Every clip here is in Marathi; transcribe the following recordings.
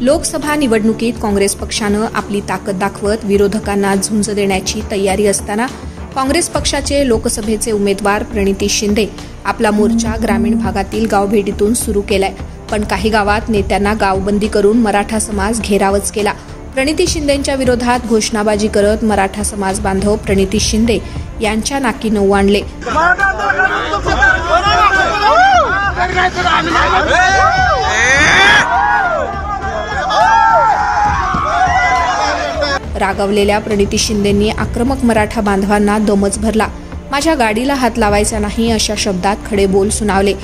लोकसभा निवडणुकीत काँग्रेस पक्षानं आपली ताकद दाखवत विरोधकांना झुंज देण्याची तयारी असताना काँग्रेस पक्षाचे लोकसभेचे उमेदवार प्रणिती शिंदे आपला मोर्चा ग्रामीण भागातील गावभेटीतून सुरू केलाय. पण काही गावात नेत्यांना गावबंदी करून मराठा समाज घेरावच केला. प्रणिती शिंदेंच्या विरोधात घोषणाबाजी करत मराठा समाज बांधव प्रणिती शिंदे यांच्या नाकी नऊ आणले. रागावलेल्या प्रणिती शिंदेंनी आक्रमक मराठा बांधवांना दमच भरला. माझ्या गाडीला हात लावायचा नाही अशा शब्दात खडे बोल सुनावले.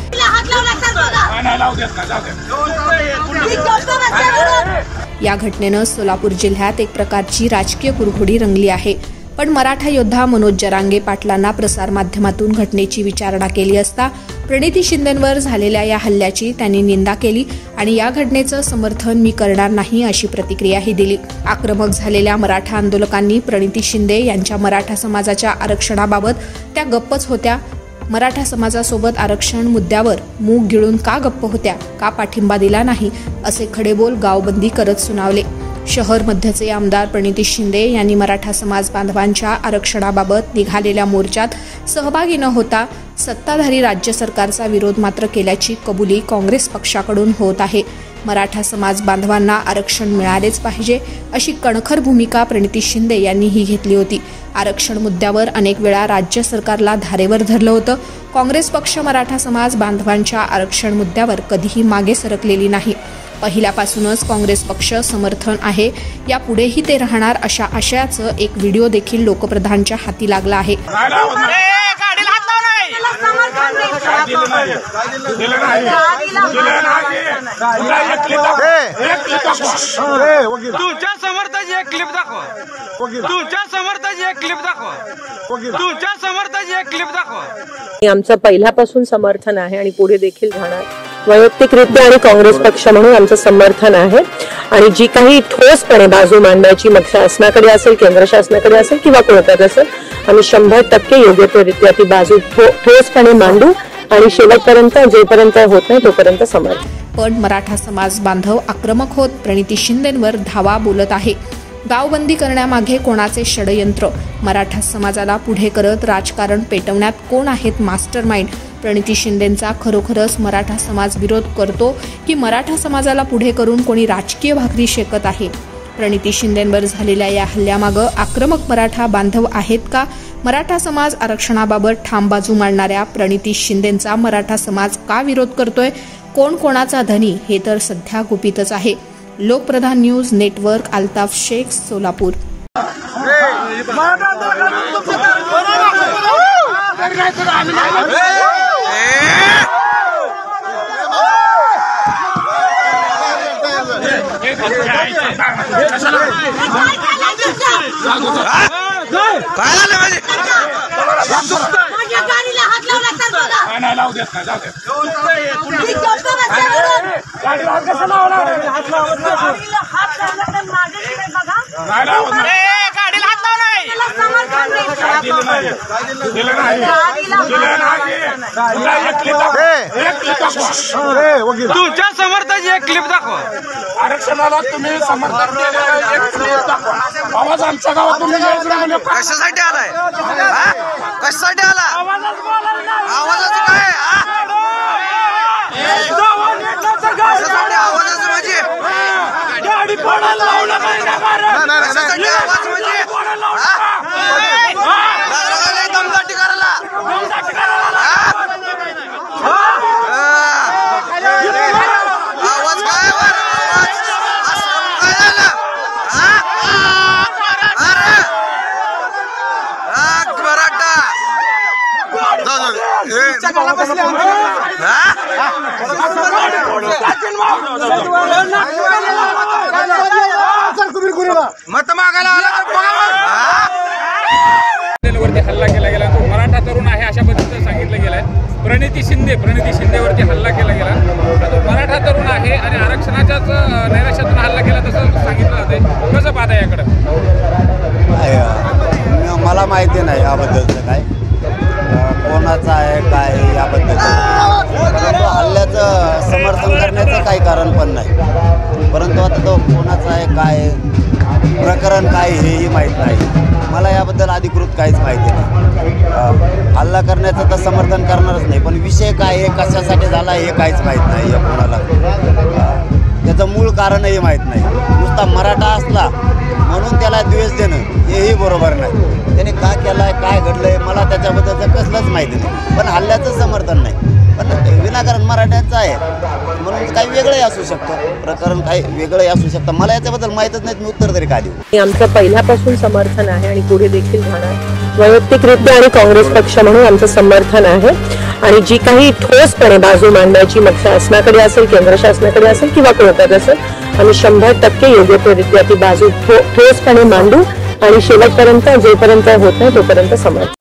या घटनेनं सोलापूर जिल्ह्यात एक प्रकारची राजकीय कुरघोडी रंगली आहे. पण मराठा योद्धा मनोज जरांगे पाटलांना प्रसारमाध्यमातून घटनेची विचारणा केली असता प्रणिती शिंदेंवर झालेल्या या हल्ल्याची त्यांनी निंदा केली आणि या घटनेचं समर्थन मी करणार नाही अशी प्रतिक्रियाही दिली. आक्रमक झालेल्या मराठा आंदोलकांनी प्रणिती शिंदे यांच्या मराठा समाजाच्या आरक्षणाबाबत त्या गप्पच होत्या. मराठा समाजासोबत आरक्षण मुद्द्यावर मूग गिळून का गप्प होत्या, का पाठिंबा दिला नाही असे खडेबोल गावबंदी करत सुनावले. शहर मध्यचे आमदार प्रणिती शिंदे यांनी मराठा समाज बांधवांच्या आरक्षणाबाबत निघालेल्या मोर्चात सहभागी न होता सत्ताधारी राज्य सरकारचा विरोध मात्र केल्याची कबुली काँग्रेस पक्षाकडून होत आहे. मराठा समाज बांधवांना आरक्षण मिळालेच पाहिजे अशी कणखर भूमिका प्रणिती शिंदे यांनीही घेतली होती. आरक्षण मुद्द्यावर अनेक वेळा राज्य सरकारला धारेवर धरलं होतं. काँग्रेस पक्ष मराठा समाज बांधवांच्या आरक्षण मुद्द्यावर कधीही मागे सरकलेली नाही. पहिल्यापासूनच काँग्रेस पक्ष समर्थन आहे, यापुढेही ते राहणार अशा आशयाचं एक व्हिडिओ देखील लोकप्रधानच्या हाती लागला आहे. आमचं पहिल्यापासून समर्थन आहे आणि पुढे देखील राहणार. वैयक्तिकरित्या आणि काँग्रेस पक्ष म्हणून आमचं समर्थन आहे आणि जी काही ठोसपणे बाजू मांडण्याची मग शासनाकडे असेल, केंद्र शासनाकडे असेल किंवा कोर्टात असेल, आम्ही 100% योग्यरित्या ती बाजू ठोसपणे मांडू आणि शेवटपर्यंत जोपर्यंत होत नाही तोपर्यंत समर्थन. पण मराठा समाज बांधव आक्रमक होत प्रणिती शिंदेंवर धावा बोलत आहे. गावबंदी करण्यामागे कोणाचे षडयंत्र, मराठा समाजाला पुढे करत राजकारण पेटवण्यात कोण आहेत मास्टर माइंड? प्रणिती शिंदेंचा खरोखरच मराठा समाज विरोध करतो की मराठा समाजाला पुढे करून कोणी राजकीय भाकरी शेकत आहे? प्रणिती शिंदेंवर झालेल्या या हल्ल्यामागं आक्रमक मराठा बांधव आहेत का? मराठा समाज आरक्षणाबाबत ठाम बाजू मांडणाऱ्या प्रणिती शिंदेंचा मराठा समाज का विरोध करतोय? कोण कोणाचा धनी हे तर सध्या गुपितच आहे. Lokpradhan news network, Altaf Shaikh, Solapur. तुमच्या समर्थाची एक क्लिप दाखवा. आरक्षणाला तुम्ही समर्थन केलेलं एक क्लिप दाखवा. आवाज आमच्या गावात तुम्ही कशासाठी आलाय? कशासाठी आला? आवाजाचं काय? आवाजाचं म्हणजे गाडी पडायला लावलं काय? कशासाठी आवाज म्हणजे दमदाटी करायला? आवाज काय? मराठा मत मागायला वरती हल्ला केला गेला, तो मराठा तरुण आहे अशा पद्धतीचं सांगितलं गेलंय. प्रणिती शिंदेवरती हल्ला केला गेला, तो मराठा तरुण आहे आणि आरक्षणाच्याच नैराश्यातून हल्ला केला तसं सांगितलं जाते. कसं पाहता याकडं? मला माहिती नाही याबद्दलचं काय कोणाचं आहे काय याबद्दल, परंतु हल्ल्याचं समर्थन करण्याचं काही कारण पण नाही. परंतु आता तो कोणाचा आहे काय प्रकरण काय हेही माहीत नाही. मला याबद्दल अधिकृत काहीच माहिती नाही. हल्ला करण्याचं तर समर्थन करणारच नाही, पण विषय काय आहे कशासाठी झाला हे काहीच माहीत नाही आहे कोणाला. त्याचं मूळ कारणही माहीत नाही. नुसता मराठा असला म्हणून त्याला द्वेष देणं हेही बरोबर नाही. त्याने का केलं आहे काय घडलं आहे मला त्याच्याबद्दलचं कसलंच माहिती नाही. पण हल्ल्याचं समर्थन नाही, पण विनाकारण मराठ्यांचं आहे म्हणून काही वेगळंही असू शकतं, प्रकरण काही वेगळंही असू शकतं. मला याच्याबद्दल माहीतच नाही, मी उत्तर तरी का देऊ. आमचं पहिल्यापासून समर्थन आहे आणि पुढे देखील राहणार. वैयक्तिकरित्या आणि काँग्रेस पक्ष म्हणून आमचं समर्थन आहे आणि जी काही ठोसपणे बाजू मांडण्याची मग शासनाकडे असेल, केंद्र शासनाकडे असेल किंवा कोर्टात असेल, आम्ही 100% योग्यरित्या ती बाजू ठोसपणे मांडू आणि शेवटपर्यंत जोपर्यंत होत नाही तोपर्यंत समर्थन